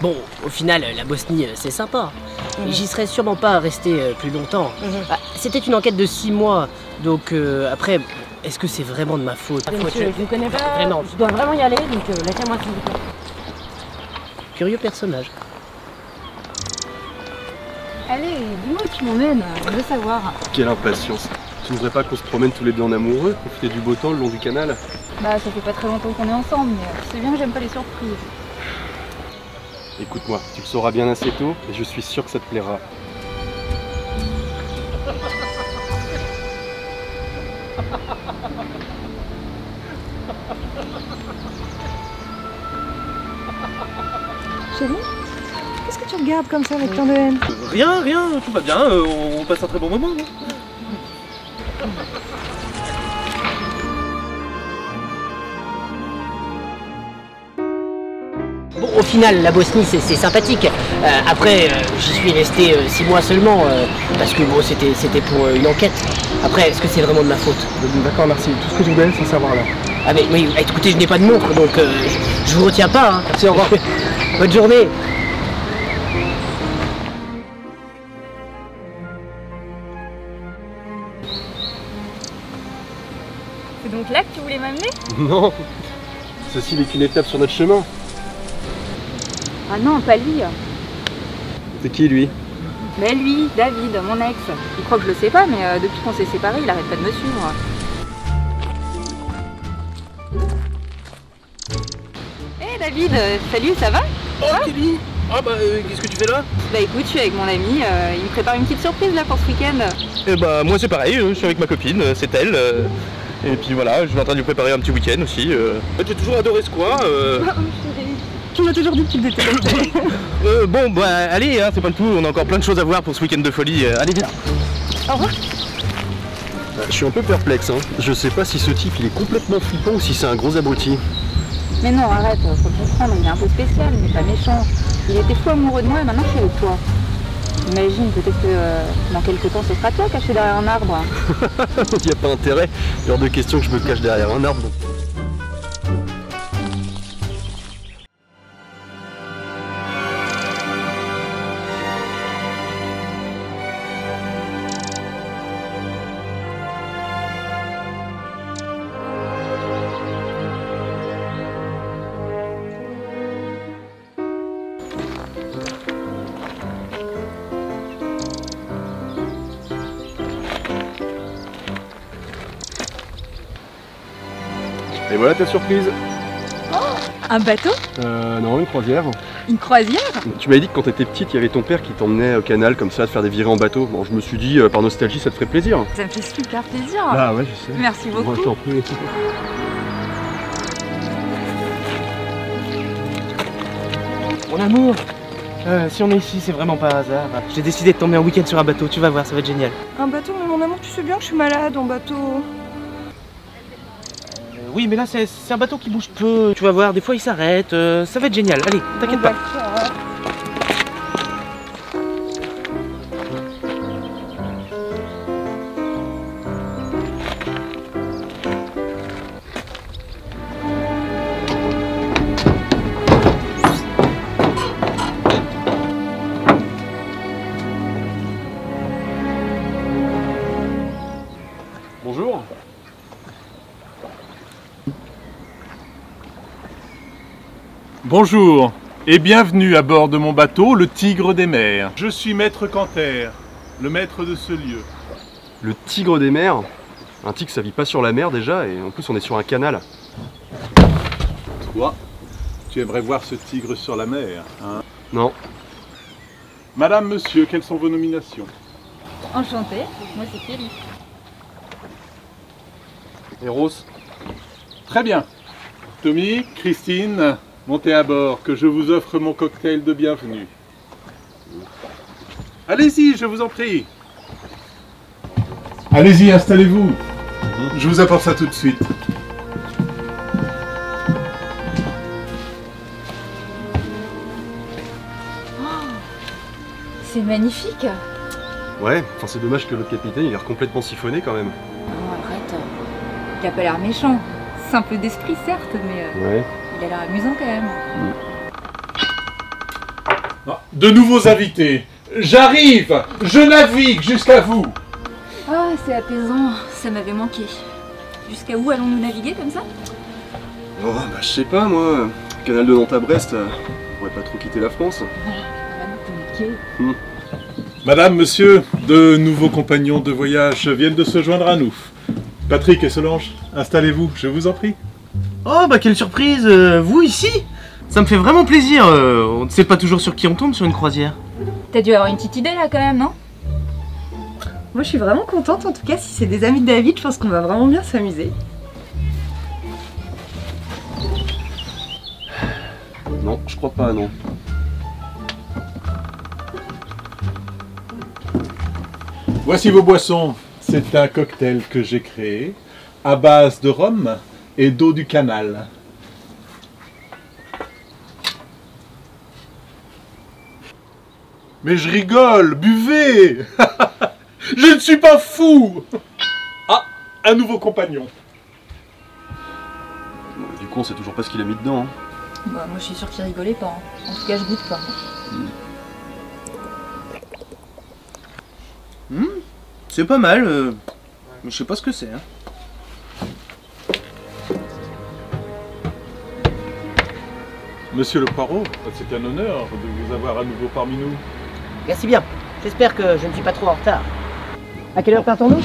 Bon, au final, la Bosnie, c'est sympa. J'y serais sûrement pas resté plus longtemps. Ah, c'était une enquête de 6 mois, donc après, est-ce que c'est vraiment de ma faute? Monsieur, je ne connais pas, Vraiment. je dois vraiment y aller, donc laissez-moi s'il vous plaît. Curieux personnage. Allez, dis-moi où tu m'emmènes, je veux savoir. Quelle impatience. Tu ne voudrais pas qu'on se promène tous les deux en amoureux, profiter du beau temps le long du canal? Bah ça fait pas très longtemps qu'on est ensemble, mais tu sais bien que j'aime pas les surprises. Écoute-moi, tu le sauras bien assez tôt et je suis sûr que ça te plaira. Chérie, qu'est-ce que tu regardes comme ça avec tant de haine? Rien, tout va bien, on passe un très bon moment. Non? Bon, au final, la Bosnie, c'est sympathique. Après, j'y suis resté 6 mois seulement, parce que bon, c'était pour une enquête. Après, est-ce que c'est vraiment de ma faute? D'accord, merci. Tout ce que je voulais, c'est savoir là. Ah mais oui, écoutez, je n'ai pas de montre, donc je vous retiens pas. Hein. Merci, au revoir. Bonne journée. C'est donc là que tu voulais m'amener? Non, ceci n'est qu'une étape sur notre chemin. Ah non, pas lui. C'est qui lui? Mais lui, David, mon ex. Il croit que je le sais pas, mais depuis qu'on s'est séparés, il arrête pas de me suivre. Hé David, salut, ça va? Oh Kelly! Ah bah qu'est-ce que tu fais là? Bah écoute, je suis avec mon ami, il me prépare une petite surprise là pour ce week-end. Eh bah moi c'est pareil, je suis avec ma copine, c'est elle. Et puis voilà, je suis en train de lui préparer un petit week-end aussi. J'ai toujours adoré ce coin. Tu m'as toujours dit que tu le détestais. Bon bah allez, hein, c'est pas le tout, on a encore plein de choses à voir pour ce week-end de folie. Allez viens. Au revoir. Je suis un peu perplexe, hein. Je sais pas si ce type il est complètement flippant ou si c'est un gros abruti. Mais non, arrête, faut le comprendre, il est un peu spécial, mais pas méchant. Il était fou amoureux de moi et maintenant je suis avec toi. Imagine, peut-être que dans quelques temps ce sera toi caché derrière un arbre. Il n'y a pas intérêt, il est hors de question que je me cache derrière un arbre. Et voilà ta surprise. Un bateau? Non, une croisière. Une croisière? Tu m'avais dit que quand t'étais petite, il y avait ton père qui t'emmenait au canal comme ça, de faire des virées en bateau. Bon, je me suis dit, par nostalgie, ça te ferait plaisir. Ça me fait super plaisir. Ah ouais, je sais. Merci beaucoup. Moi, je t'en prie. Mon amour, si on est ici, c'est vraiment pas un hasard. J'ai décidé de t'emmener un week-end sur un bateau, tu vas voir, ça va être génial. Un bateau, mais mon amour, tu sais bien que je suis malade en bateau. Oui, mais là, c'est un bateau qui bouge peu. Tu vas voir, des fois, il s'arrête. Ça va être génial. Allez, t'inquiète pas. Bonjour. Bonjour et bienvenue à bord de mon bateau, le Tigre des mers. Je suis maître Canter, le maître de ce lieu. Le tigre des mers. Un tigre, ça vit pas sur la mer déjà, et en plus on est sur un canal. Toi, tu aimerais voir ce tigre sur la mer, hein? Non. Madame, monsieur, quelles sont vos nominations? Enchantée, moi c'est Kelly. Et Rose? Très bien. Tommy, Christine, montez à bord, que je vous offre mon cocktail de bienvenue. Allez-y, je vous en prie. Allez-y, installez-vous. Je vous apporte ça tout de suite. C'est magnifique. Ouais, enfin c'est dommage que le capitaine il a l'air complètement siphonné quand même. Non, arrête. Il a pas l'air méchant. Simple d'esprit, certes, mais Ouais. il a l'air amusant quand même. Ah, de nouveaux invités. J'arrive, je navigue jusqu'à vous. Ah, c'est apaisant, ça m'avait manqué. Jusqu'à où allons-nous naviguer comme ça? Oh, bah je sais pas moi, canal de Nantes à Brest, on pourrait pas trop quitter la France. Madame, monsieur, de nouveaux compagnons de voyage viennent de se joindre à nous. Patrick et Solange, installez-vous, je vous en prie. Oh bah quelle surprise, vous ici? Ça me fait vraiment plaisir, on ne sait pas toujours sur qui on tombe sur une croisière. T'as dû avoir une petite idée là quand même, non? Moi je suis vraiment contente en tout cas, si c'est des amis de David, je pense qu'on va vraiment bien s'amuser. Non, je crois pas, non. Voici vos boissons. C'est un cocktail que j'ai créé à base de rhum et d'eau du canal. Mais je rigole, buvez. Je ne suis pas fou. Ah, un nouveau compagnon. Du coup, on sait toujours pas ce qu'il a mis dedans. Hein. Bah, moi je suis sûre qu'il rigolait pas. Hein. En tout cas, je goûte pas. C'est pas mal, mais je sais pas ce que c'est. Hein. Monsieur le Poirot, c'est un honneur de vous avoir à nouveau parmi nous. Merci bien. J'espère que je ne suis pas trop en retard. À quelle heure partons-nous?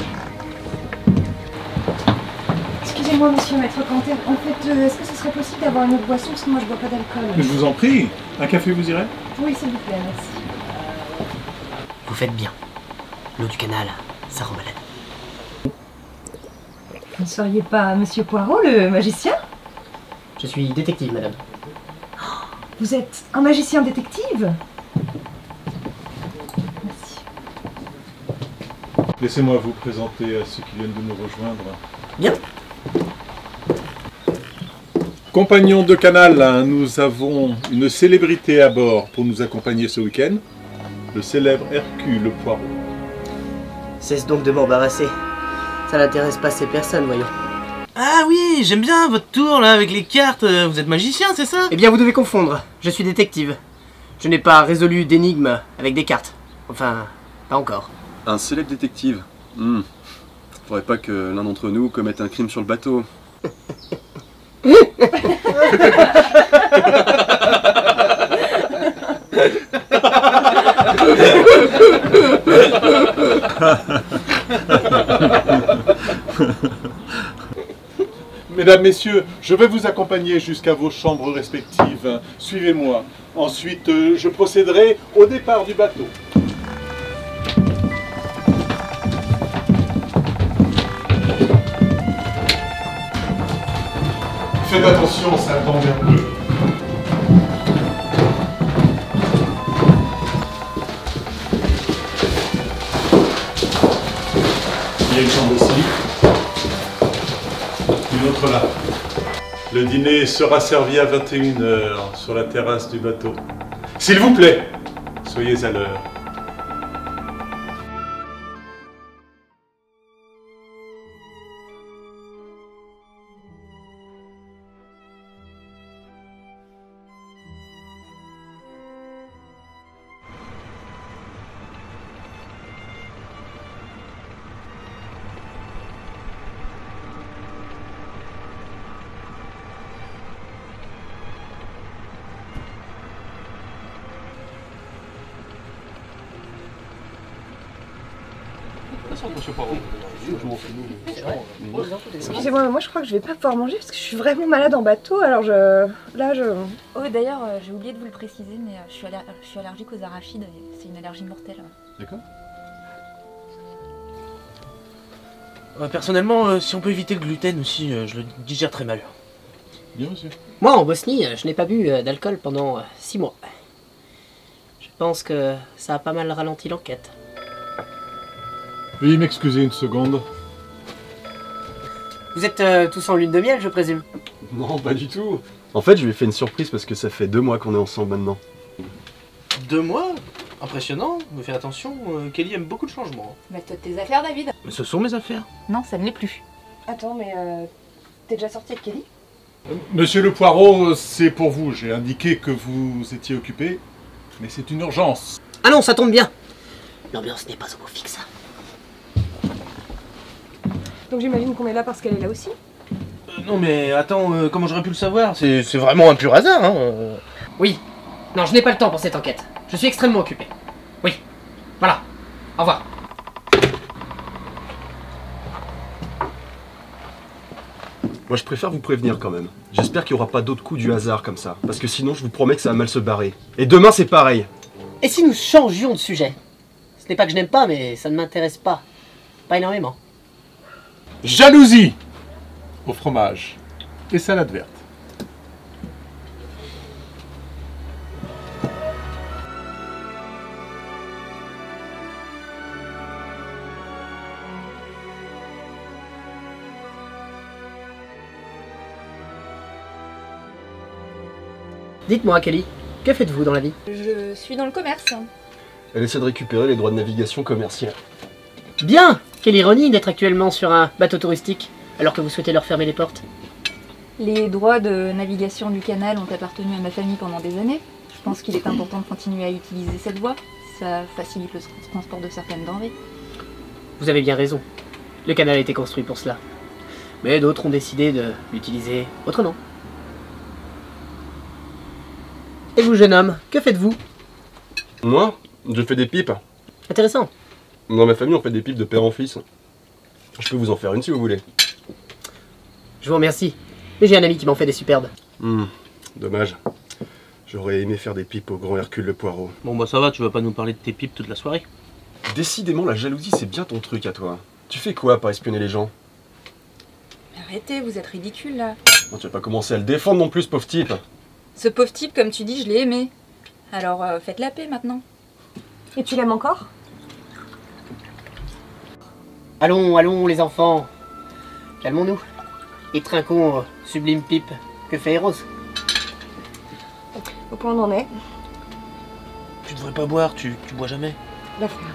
Excusez-moi monsieur Maître Quentin, en fait, est-ce que ce serait possible d'avoir une autre boisson parce que moi je bois pas d'alcool? Je vous en prie, un café vous irez? Oui s'il vous plaît, merci. Vous faites bien. L'eau du canal, ça rend malade. Vous ne seriez pas monsieur Poirot, le magicien? Je suis détective, madame. Vous êtes un magicien détective? Merci. Laissez-moi vous présenter à ceux qui viennent de nous rejoindre. Bien. Compagnons de canal, nous avons une célébrité à bord pour nous accompagner ce week-end. Le célèbre Hercule Poirot. Cesse donc de m'embarrasser. Ça n'intéresse pas ces personnes, voyons. Ah oui, j'aime bien votre tour là avec les cartes, vous êtes magicien, c'est ça? Eh bien, vous devez confondre. Je suis détective. Je n'ai pas résolu d'énigmes avec des cartes. Enfin, pas encore. Un célèbre détective. Faudrait pas que l'un d'entre nous commette un crime sur le bateau. Mesdames, Messieurs, je vais vous accompagner jusqu'à vos chambres respectives. Suivez-moi. Ensuite, je procéderai au départ du bateau. Faites attention, ça tombe un peu. Il y a une chambre ici. Une autre là. Le dîner sera servi à 21 h sur la terrasse du bateau. S'il vous plaît, soyez à l'heure. Excusez-moi, mais moi je crois que je vais pas pouvoir manger parce que je suis vraiment malade en bateau, alors Oh, d'ailleurs, j'ai oublié de vous le préciser, mais je suis allergique aux arachides et c'est une allergie mortelle. D'accord. Personnellement, si on peut éviter le gluten aussi, je le digère très mal. Bien, monsieur. Moi, en Bosnie, je n'ai pas bu d'alcool pendant 6 mois. Je pense que ça a pas mal ralenti l'enquête. Veuillez m'excuser une seconde. Vous êtes tous en lune de miel, je présume? Non, pas du tout. En fait, je lui ai fait une surprise parce que ça fait 2 mois qu'on est ensemble maintenant. 2 mois? Impressionnant, mais fais attention, Kelly aime beaucoup de changements. Mets-toi de tes affaires, David. Mais ce sont mes affaires. Non, ça ne l'est plus. Attends, mais t'es déjà sorti avec Kelly? Monsieur le Poirot, c'est pour vous. J'ai indiqué que vous étiez occupé. Mais c'est une urgence. Ah non, ça tombe bien. L'ambiance n'est pas au beau fixe. Donc j'imagine qu'on est là parce qu'elle est là aussi. Non mais attends, comment j'aurais pu le savoir? C'est vraiment un pur hasard, hein. Oui. Non, je n'ai pas le temps pour cette enquête. Je suis extrêmement occupé. Oui. Voilà. Au revoir. Moi je préfère vous prévenir quand même. J'espère qu'il n'y aura pas d'autres coups du hasard comme ça. Parce que sinon je vous promets que ça va mal se barrer. Et demain c'est pareil. Et si nous changions de sujet? Ce n'est pas que je n'aime pas, mais ça ne m'intéresse pas. Pas énormément. Jalousie au fromage et salade verte. Dites-moi, Kelly, que faites-vous dans la vie? Je suis dans le commerce. Elle essaie de récupérer les droits de navigation commerciale. Bien! Quelle ironie d'être actuellement sur un bateau touristique, alors que vous souhaitez leur fermer les portes. Les droits de navigation du canal ont appartenu à ma famille pendant des années. Je pense qu'il est important de continuer à utiliser cette voie. Ça facilite le transport de certaines denrées. Vous avez bien raison. Le canal a été construit pour cela. Mais d'autres ont décidé de l'utiliser autrement. Et vous, jeune homme, que faites-vous? Moi, je fais des pipes. Intéressant. Dans ma famille, on fait des pipes de père en fils. Je peux vous en faire une si vous voulez. Je vous remercie. Mais j'ai un ami qui m'en fait des superbes. Dommage. J'aurais aimé faire des pipes au grand Hercule Le Poirot. Bon bah ça va, tu vas pas nous parler de tes pipes toute la soirée. Décidément, la jalousie, c'est bien ton truc à toi. Tu fais quoi par espionner les gens? Arrêtez, vous êtes ridicule là. Non, tu vas pas commencer à le défendre non plus, ce pauvre type. Ce pauvre type, comme tu dis, je l'ai aimé. Alors faites la paix maintenant. Et tu l'aimes encore? Allons, allons, les enfants. Calmons-nous. Et trinquons sublime pipe que fait Eros. Au point où on en est. Tu devrais pas boire, tu bois jamais. La flamme.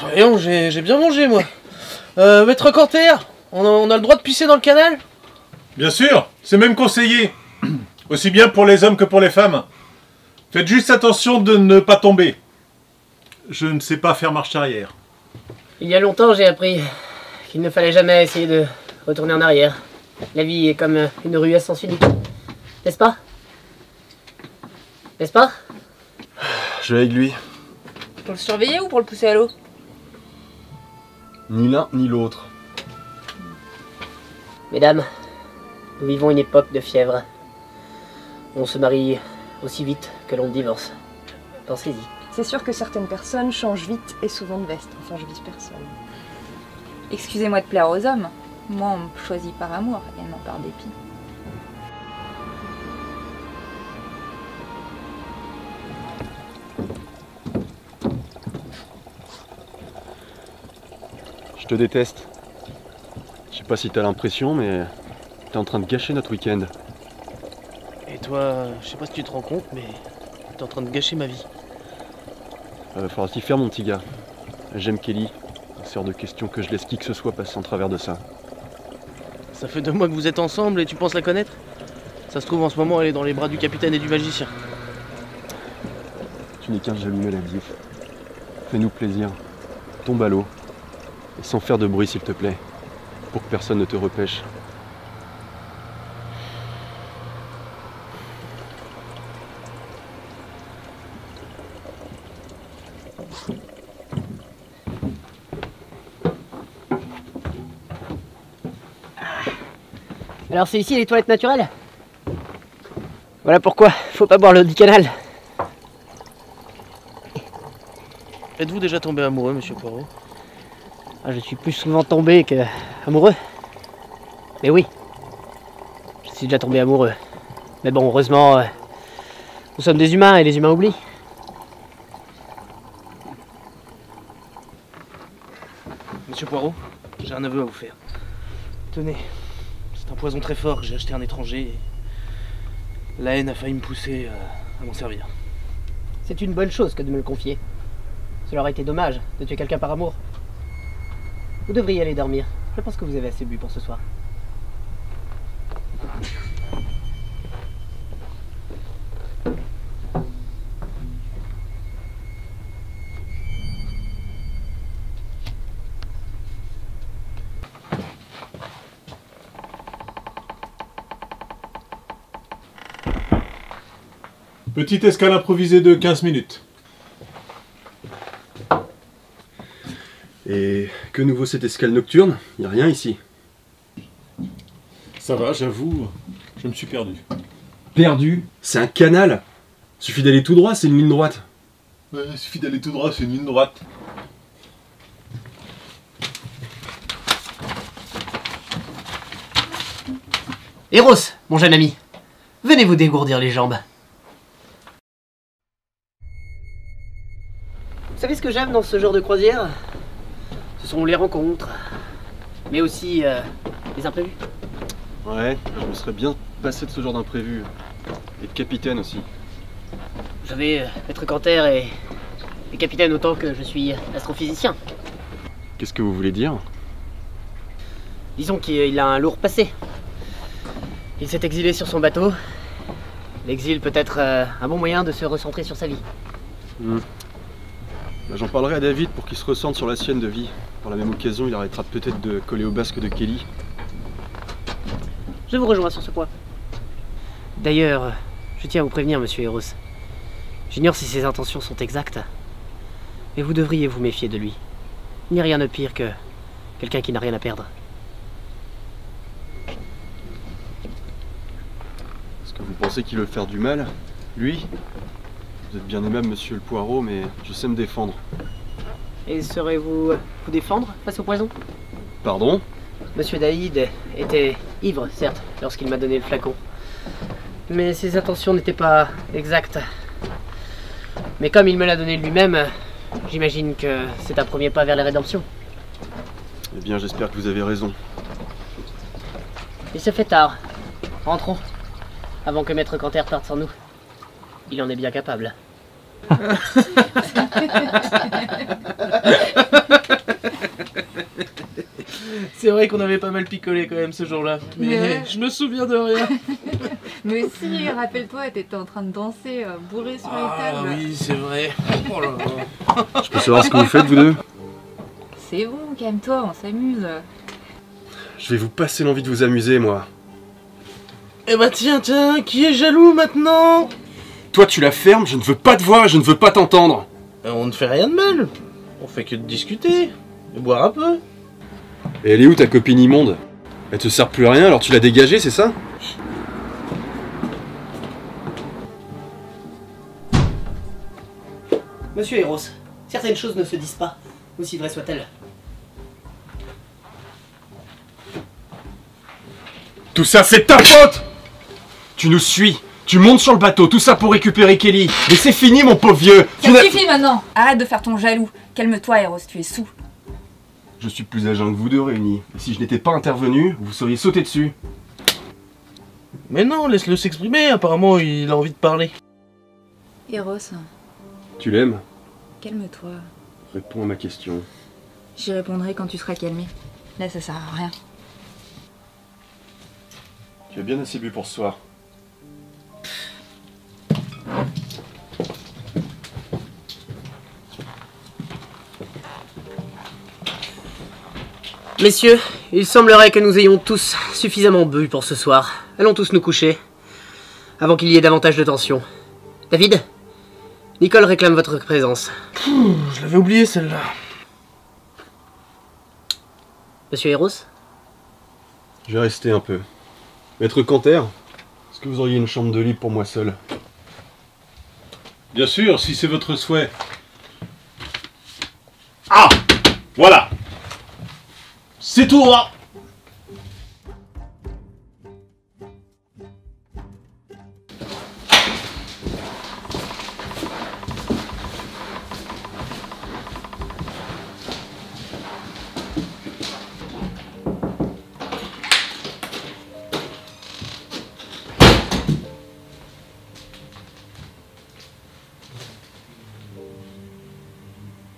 Voyons, j'ai bien mangé moi. Maître Canter, on a le droit de pisser dans le canal? Bien sûr, c'est même conseillé. Aussi bien pour les hommes que pour les femmes. Faites juste attention de ne pas tomber. Je ne sais pas faire marche arrière. Il y a longtemps, j'ai appris qu'il ne fallait jamais essayer de retourner en arrière. La vie est comme une rue à sens unique. N'est-ce pas? N'est-ce pas? Je vais avec lui. Pour le surveiller ou pour le pousser à l'eau? Ni l'un ni l'autre. Mesdames, nous vivons une époque de fièvre. On se marie aussi vite que l'on divorce. Pensez-y. C'est sûr que certaines personnes changent vite et souvent de veste. Enfin, je vise personne. Excusez-moi de plaire aux hommes. Moi, on me choisit par amour et non par dépit. Je te déteste. Je sais pas si t'as l'impression, mais t'es en train de gâcher notre week-end. Et toi, je sais pas si tu te rends compte, mais t'es en train de gâcher ma vie. Faudra t'y faire, mon petit gars. J'aime Kelly. C'est hors de question que je laisse qui que ce soit passer en travers de ça. Ça fait 2 mois que vous êtes ensemble et tu penses la connaître? Ça se trouve en ce moment elle est dans les bras du capitaine et du magicien. Tu n'es qu'un jaloux maladif. Fais-nous plaisir. Tombe à l'eau. Et sans faire de bruit, s'il te plaît. Pour que personne ne te repêche. Alors c'est ici les toilettes naturelles? Voilà pourquoi faut pas boire l'eau du canal. Êtes-vous déjà tombé amoureux, monsieur Poirot? Je suis plus souvent tombé que amoureux. Mais oui, je suis déjà tombé amoureux. Mais bon, heureusement, nous sommes des humains et les humains oublient. Monsieur Poirot, j'ai un aveu à vous faire. Tenez, c'est un poison très fort que j'ai acheté à un étranger. Et la haine a failli me pousser à m'en servir. C'est une bonne chose que de me le confier. Cela aurait été dommage de tuer quelqu'un par amour. Vous devriez aller dormir. Je pense que vous avez assez bu pour ce soir. Petite escale improvisée de 15 minutes. Et que nous vaut cette escale nocturne? Y a rien ici. Ça va, j'avoue, je me suis perdu. Perdu? C'est un canal. Suffit d'aller tout droit, c'est une ligne droite. Ouais, il suffit d'aller tout droit, c'est une ligne droite. Eros, mon jeune ami, venez vous dégourdir les jambes. Vous savez ce que j'aime dans ce genre de croisière? Ce sont les rencontres, mais aussi les imprévus. Ouais, je me serais bien passé de ce genre d'imprévu. Et de capitaine aussi. Vous savez, Maître Canter est capitaine autant que je suis astrophysicien. Qu'est-ce que vous voulez dire? Disons qu'il a un lourd passé. Il s'est exilé sur son bateau. L'exil peut être un bon moyen de se recentrer sur sa vie. Bah, j'en parlerai à David pour qu'il se recentre sur la sienne de vie. Par la même occasion, il arrêtera peut-être de coller au basque de Kelly. Je vous rejoins sur ce point. D'ailleurs, je tiens à vous prévenir, monsieur Eros. J'ignore si ses intentions sont exactes, mais vous devriez vous méfier de lui. Il n'y a rien de pire que quelqu'un qui n'a rien à perdre. Est-ce que vous pensez qu'il veut faire du mal? Lui? Vous êtes bien aimable, monsieur le Poirot, mais je sais me défendre. Et saurez-vous vous défendre face au poison? Pardon? Monsieur Daïd était ivre, certes, lorsqu'il m'a donné le flacon. Mais ses intentions n'étaient pas exactes. Mais comme il me l'a donné lui-même, j'imagine que c'est un premier pas vers la rédemption. Eh bien, j'espère que vous avez raison. Il se fait tard. Rentrons, avant que Maître Canter parte sans nous. Il en est bien capable. C'est vrai qu'on avait pas mal picolé quand même ce jour-là, mais Ouais. je me souviens de rien. Mais si, rappelle-toi, t'étais en train de danser bourré sur les Ah tables. oui, c'est vrai. Oh là là. Je peux savoir ce que vous faites, vous deux? C'est bon, calme-toi, on s'amuse. Je vais vous passer l'envie de vous amuser, moi. Eh bah tiens, qui est jaloux maintenant? Toi, tu la fermes, je ne veux pas te voir et je ne veux pas t'entendre. On ne fait rien de mal. On fait que de discuter et boire un peu. Et elle est où ta copine immonde? Elle te sert plus à rien, alors tu l'as dégagée, c'est ça? Monsieur Eros, certaines choses ne se disent pas, aussi vraies soient-elles. Tout ça, c'est ta faute! Tu nous suis, tu montes sur le bateau, tout ça pour récupérer Kelly. Mais c'est fini, mon pauvre vieux! Ça suffit maintenant. Arrête de faire ton jaloux. Calme-toi, Eros, tu es saoul. Je suis plus à jeun que vous deux réunis. Et si je n'étais pas intervenu, vous seriez sauté dessus. Mais non, laisse-le s'exprimer, apparemment il a envie de parler. Eros, Tu l'aimes? calme-toi. Réponds à ma question. J'y répondrai quand tu seras calmé. Là, ça sert à rien. Tu as bien assez bu pour ce soir. Messieurs, il semblerait que nous ayons tous suffisamment bu pour ce soir. Allons tous nous coucher, avant qu'il y ait davantage de tension. David, Nicole réclame votre présence. Je l'avais oublié celle-là. Monsieur Eros? Je vais rester un peu. Maître Canter, est-ce que vous auriez une chambre de libre pour moi seul? Bien sûr, si c'est votre souhait. Ah! Voilà! C'est tout droit!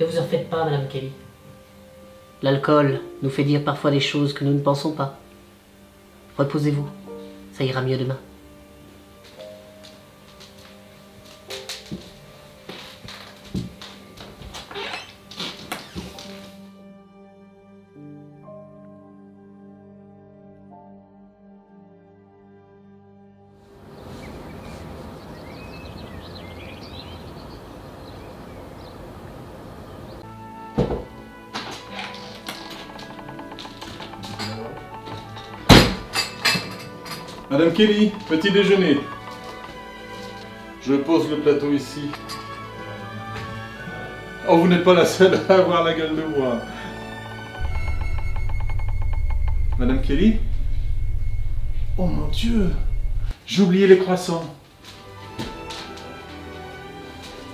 Ne vous vous en faites pas, Madame Kelly. L'alcool nous fait dire parfois des choses que nous ne pensons pas. Reposez-vous, ça ira mieux demain. Madame Kelly, petit déjeuner. Je pose le plateau ici. Oh, vous n'êtes pas la seule à avoir la gueule de bois. Madame Kelly? Oh mon Dieu! J'ai oublié les croissants.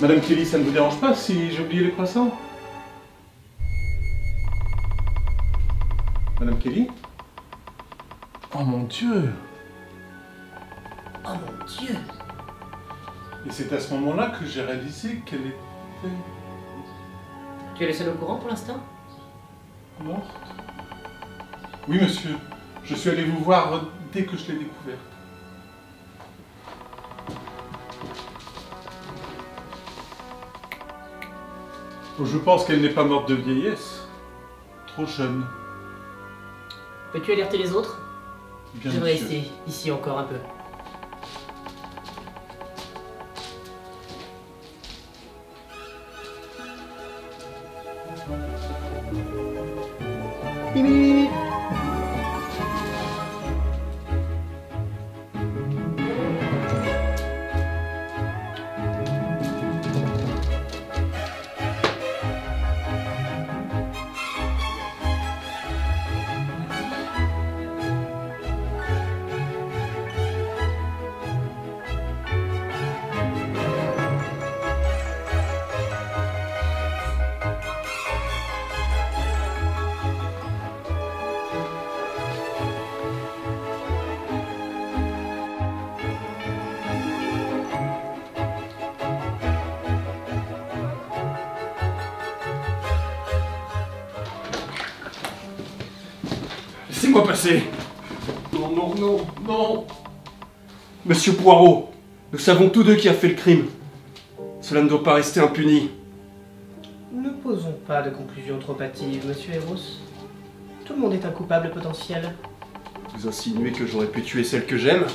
Madame Kelly, ça ne vous dérange pas si j'ai oublié les croissants? Madame Kelly? Oh mon Dieu! Oh mon Dieu! Et c'est à ce moment-là que j'ai réalisé qu'elle était Tu es le seul au courant pour l'instant? morte. Oui, monsieur. Je suis allé vous voir dès que je l'ai découverte. Je pense qu'elle n'est pas morte de vieillesse. Trop jeune. Peux-tu alerter les autres? Bien, J'aimerais monsieur. rester ici encore un peu. Laissez-moi passer. Non, non, non, non. Monsieur Poirot, nous savons tous deux qui a fait le crime. Cela ne doit pas rester impuni. Ne posons pas de conclusions trop hâtives, monsieur Eros. Tout le monde est un coupable potentiel. Vous insinuez que j'aurais pu tuer celle que j'aime?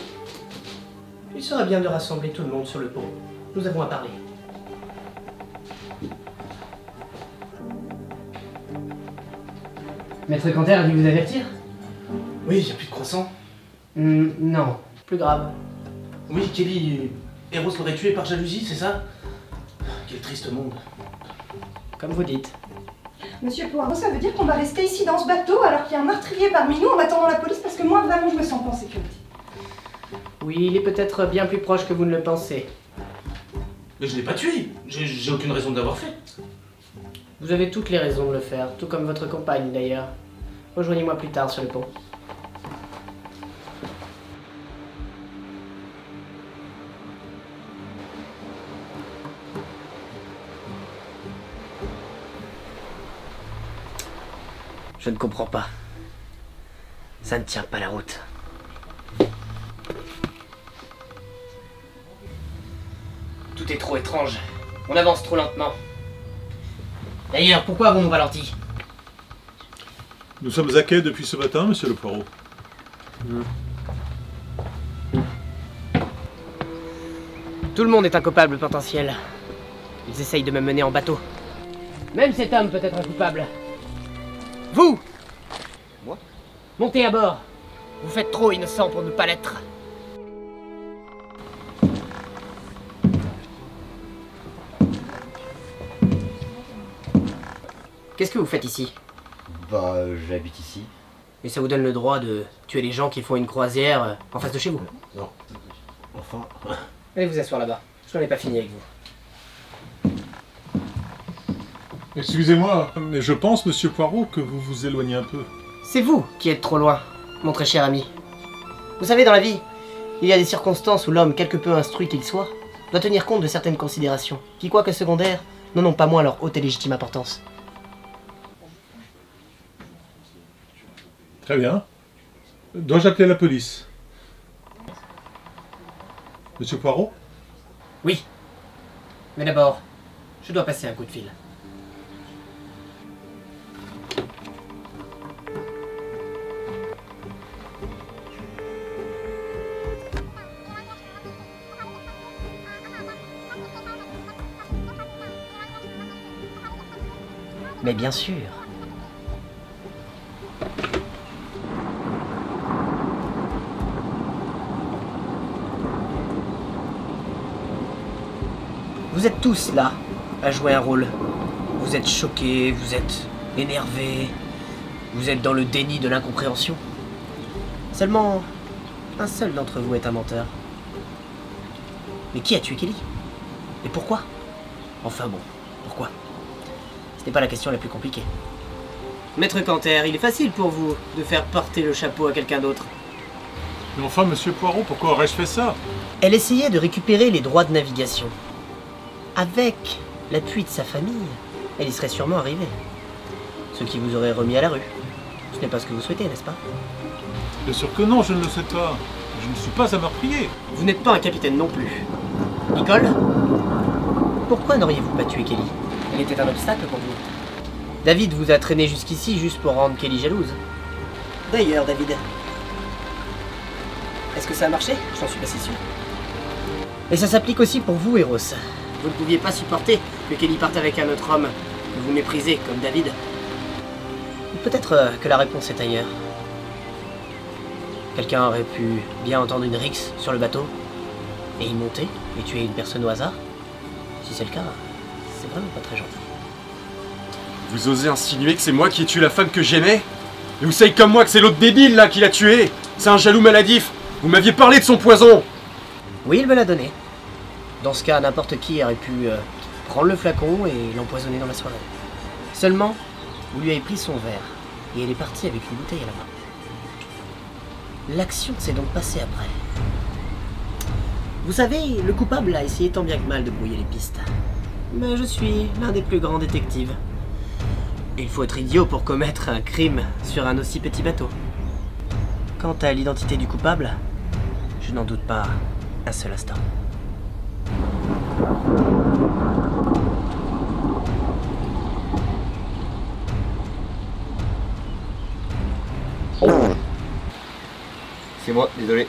Il serait bien de rassembler tout le monde sur le pont. Nous avons à parler. Maître Canter a dû vous avertir? Oui, il n'y a plus de croissants. Non, plus grave. Oui, Kelly, Eros l'aurait tué par jalousie, c'est ça? Quel triste monde. Comme vous dites. Monsieur Poirot, ça veut dire qu'on va rester ici dans ce bateau alors qu'il y a un meurtrier parmi nous en attendant la police parce que moi, vraiment, je me sens pas en sécurité. Oui, il est peut-être bien plus proche que vous ne le pensez. Mais je l'ai pas tué. J'ai aucune raison de l'avoir fait. Vous avez toutes les raisons de le faire, tout comme votre compagne d'ailleurs. Rejoignez-moi plus tard sur le pont. Je ne comprends pas. Ça ne tient pas la route. Tout est trop étrange. On avance trop lentement. D'ailleurs, pourquoi avons-nous ralenti? Nous sommes à quai depuis ce matin, monsieur le Poirot. Tout le monde est un coupable potentiel. Ils essayent de me mener en bateau. Même cet homme peut être un coupable. Vous! Moi? Montez à bord. Vous faites trop innocent pour ne pas l'être. Qu'est-ce que vous faites ici? Bah, j'habite ici. Et ça vous donne le droit de tuer les gens qui font une croisière en face de chez vous? Non. Enfin... Allez vous asseoir là-bas. Je n'en ai pas fini avec vous. Excusez-moi, mais je pense, monsieur Poirot, que vous vous éloignez un peu. C'est vous qui êtes trop loin, mon très cher ami. Vous savez, dans la vie, il y a des circonstances où l'homme, quelque peu instruit qu'il soit, doit tenir compte de certaines considérations, qui, quoique secondaires, n'en ont pas moins leur haute et légitime importance. Très bien. Dois-je appeler la police? Monsieur Poirot? Oui. Mais d'abord, je dois passer un coup de fil. Mais bien sûr. Vous êtes tous là, à jouer un rôle. Vous êtes choqués, vous êtes énervés, vous êtes dans le déni de l'incompréhension. Seulement, un seul d'entre vous est un menteur. Mais qui a tué Kelly? Et pourquoi? Enfin bon, pourquoi? Ce n'est pas la question la plus compliquée. Maître Canter, il est facile pour vous de faire porter le chapeau à quelqu'un d'autre. Mais enfin, monsieur Poirot, pourquoi aurais-je fait ça? Elle essayait de récupérer les droits de navigation. Avec l'appui de sa famille, elle y serait sûrement arrivée. Ce qui vous aurait remis à la rue. Ce n'est pas ce que vous souhaitez, n'est-ce pas? Bien sûr que non, je ne le sais pas. Je ne suis pas un meurtrier. Vous n'êtes pas un capitaine non plus. Nicole? Pourquoi n'auriez-vous pas tué Kelly? Elle était un obstacle pour vous. David vous a traîné jusqu'ici juste pour rendre Kelly jalouse. D'ailleurs, David, est-ce que ça a marché? Je n'en suis pas si sûr. Et ça s'applique aussi pour vous, Eros. Vous ne pouviez pas supporter que Kelly parte avec un autre homme que vous méprisez comme David. Ou peut-être que la réponse est ailleurs. Quelqu'un aurait pu bien entendre une rixe sur le bateau et y monter et tuer une personne au hasard. Si c'est le cas, c'est vraiment pas très gentil. Vous osez insinuer que c'est moi qui ai tué la femme que j'aimais? Et vous savez comme moi que c'est l'autre débile là qui l'a tué? C'est un jaloux maladif. Vous m'aviez parlé de son poison. Oui, il me l'a donné. Dans ce cas, n'importe qui aurait pu prendre le flacon et l'empoisonner dans la soirée. Seulement, vous lui avez pris son verre et elle est partie avec une bouteille à la main. L'action s'est donc passée après. Vous savez, le coupable a essayé tant bien que mal de brouiller les pistes. Mais je suis l'un des plus grands détectives. Et il faut être idiot pour commettre un crime sur un aussi petit bateau. Quant à l'identité du coupable, je n'en doute pas un seul instant. C'est moi, désolé.